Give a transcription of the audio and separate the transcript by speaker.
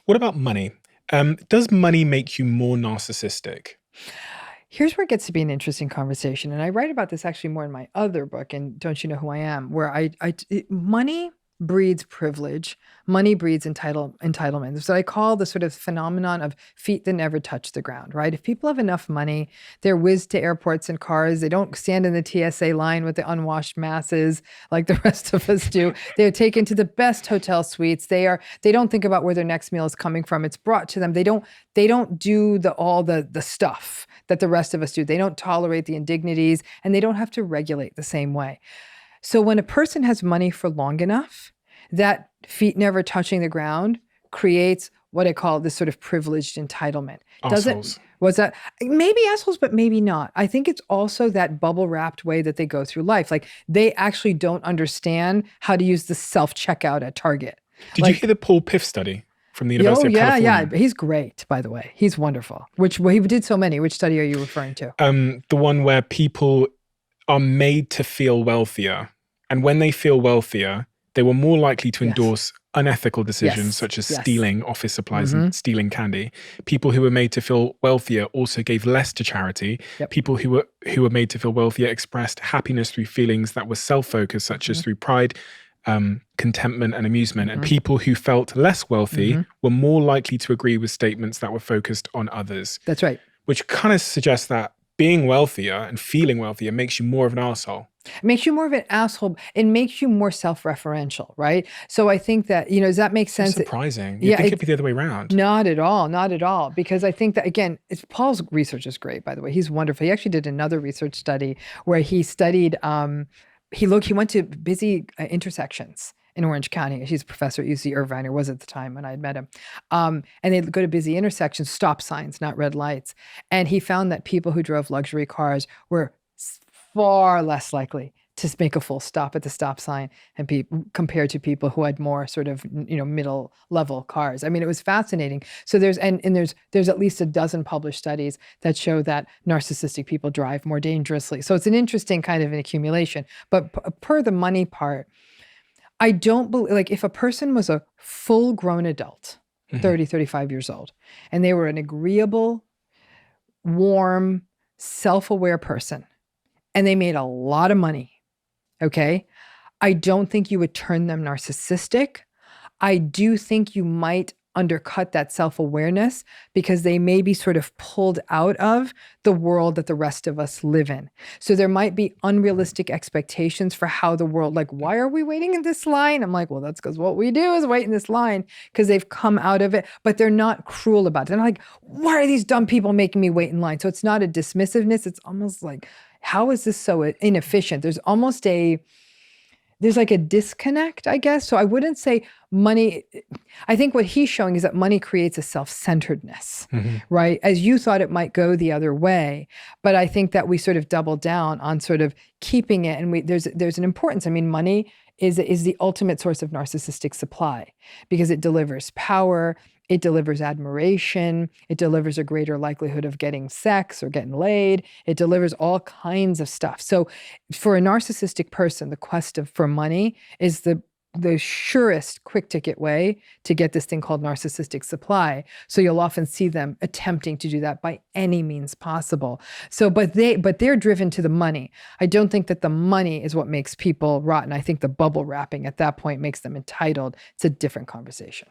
Speaker 1: What about money? Does money make you more narcissistic?
Speaker 2: Here's where it gets to be an interesting conversation. And I write about this actually more in my other book, and Don't You Know Who I Am, where money breeds privilege, money breeds entitlement. So I call the sort of phenomenon of feet that never touch the ground, right? If people have enough money, they're whizzed to airports and cars. They don't stand in the TSA line with the unwashed masses like the rest of us do. They're taken to the best hotel suites. They don't think about where their next meal is coming from. It's brought to them. They don't do all the stuff that the rest of us do. They don't tolerate the indignities, and they don't have to regulate the same way. So when a person has money for long enough, that feet never touching the ground creates what I call this sort of privileged entitlement. Doesn't
Speaker 1: Assholes.
Speaker 2: Was that maybe assholes, but maybe not. I think it's also that bubble wrapped way that they go through life. Like they actually don't understand how to use the self checkout at Target.
Speaker 1: Did you
Speaker 2: Like,
Speaker 1: hear the Paul Piff study from the
Speaker 2: oh
Speaker 1: University of
Speaker 2: yeah, yeah,
Speaker 1: California?
Speaker 2: he's great. By the way, he's wonderful. He did so many. Which study are you referring to?
Speaker 1: The one where people are made to feel wealthier. And when they feel wealthier, they were more likely to
Speaker 2: Yes,
Speaker 1: endorse unethical decisions
Speaker 2: yes,
Speaker 1: such as
Speaker 2: yes.
Speaker 1: stealing office supplies and
Speaker 2: Mm-hmm.
Speaker 1: stealing candy. People who were made to feel wealthier also gave less to charity.
Speaker 2: Yep.
Speaker 1: People who were made to feel wealthier expressed happiness through feelings that were self-focused, such as
Speaker 2: Mm-hmm.
Speaker 1: through pride, contentment, and amusement. And
Speaker 2: Mm-hmm.
Speaker 1: people who felt less wealthy
Speaker 2: Mm-hmm.
Speaker 1: were more likely to agree with statements that were focused on others,
Speaker 2: That's right.
Speaker 1: which kind of suggests that being wealthier and feeling wealthier makes you more of an asshole.
Speaker 2: It makes you more of an asshole. It makes you more self-referential, right? So I think that, does that make
Speaker 1: So
Speaker 2: sense?
Speaker 1: surprising. You'd
Speaker 2: Yeah,
Speaker 1: think it'd be the other way around.
Speaker 2: not at all, not at all. Because I think that again, Paul's research is great, by the way. He's wonderful. He actually did another research study where he studied, he went to busy intersections in Orange County. He's a professor at UC Irvine, or was at the time when I had met him. And they'd go to busy intersections, stop signs, not red lights. And he found that people who drove luxury cars were far less likely to make a full stop at the stop sign and compared to people who had more sort of middle level cars. I mean, it was fascinating. So there's at least a dozen published studies that show that narcissistic people drive more dangerously. So it's an interesting kind of an accumulation. But per the money part, I don't believe, like, if a person was a full grown adult,
Speaker 1: Mhm.
Speaker 2: 30, 35 years old, and they were an agreeable, warm, self aware person, and they made a lot of money, okay, I don't think you would turn them narcissistic. I do think you might undercut that self-awareness because they may be sort of pulled out of the world that the rest of us live in. So there might be unrealistic expectations for how the world, like, why are we waiting in this line? I'm like, well, that's because what we do is wait in this line because they've come out of it, but they're not cruel about it. They're not like, why are these dumb people making me wait in line? So it's not a dismissiveness. It's almost like, how is this so inefficient? There's like a disconnect, I guess. So I wouldn't say money. I think what he's showing is that money creates a self-centeredness,
Speaker 1: Mhm.
Speaker 2: right? As you thought it might go the other way, but I think that we sort of double down on sort of keeping it, and there's an importance. I mean, money is the ultimate source of narcissistic supply because it delivers power, it delivers admiration, it delivers a greater likelihood of getting sex or getting laid, it delivers all kinds of stuff. So for a narcissistic person, the for money is the surest quick ticket way to get this thing called narcissistic supply. So you'll often see them attempting to do that by any means possible. So, but they're driven to the money. I don't think that the money is what makes people rotten. I think the bubble wrapping at that point makes them entitled. It's a different conversation.